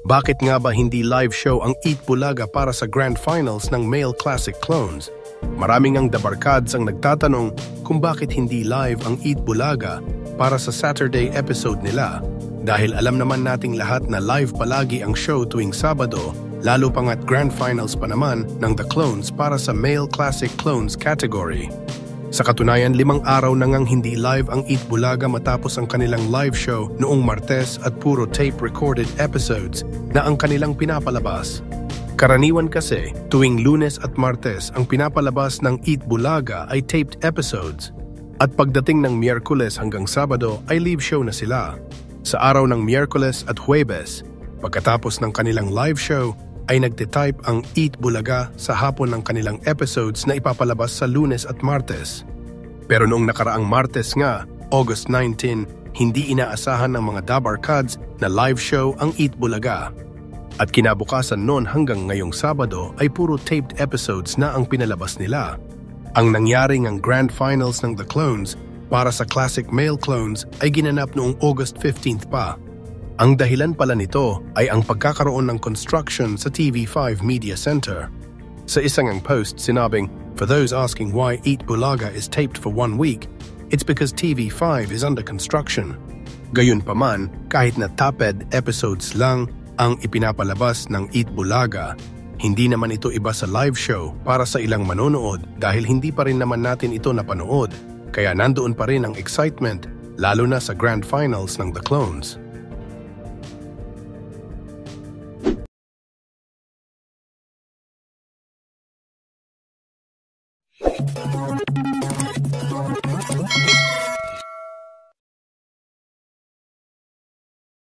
Bakit nga ba hindi live show ang Eat Bulaga para sa Grand Finals ng Male Classic Clones? Maraming ang dabarkads ang nagtatanong kung bakit hindi live ang Eat Bulaga para sa Saturday episode nila. Dahil alam naman nating lahat na live palagi ang show tuwing Sabado, lalo pang at Grand Finals pa naman ng The Clones para sa Male Classic Clones category. Sa katunayan, 5 araw na ngang hindi live ang Eat Bulaga matapos ang kanilang live show noong Martes at puro tape-recorded episodes na ang kanilang pinapalabas. Karaniwan kasi, tuwing Lunes at Martes ang pinapalabas ng Eat Bulaga ay taped episodes. At pagdating ng Miyerkules hanggang Sabado ay live show na sila. Sa araw ng Miyerkules at Huwebes, pagkatapos ng kanilang live show, ay nagtitype ang Eat Bulaga sa hapon ng kanilang episodes na ipapalabas sa Lunes at Martes. Pero noong nakaraang Martes nga, August 19, hindi inaasahan ng mga dabarkads na live show ang Eat Bulaga. At kinabukasan noon hanggang ngayong Sabado ay puro taped episodes na ang pinalabas nila. Ang nangyaring ang Grand Finals ng The Clones para sa Classic Male Clones ay ginanap noong August 15 pa. Ang dahilan pala nito ay ang pagkakaroon ng construction sa TV5 Media Center. Sa isang post, sinabing, "For those asking why Eat Bulaga is taped for 1 week, it's because TV5 is under construction." Gayunpaman, kahit na taped episodes lang ang ipinapalabas ng Eat Bulaga, hindi naman ito iba sa live show para sa ilang manonood dahil hindi pa rin naman natin ito napanood. Kaya nandoon pa rin ang excitement, lalo na sa Grand Finals ng The Clones.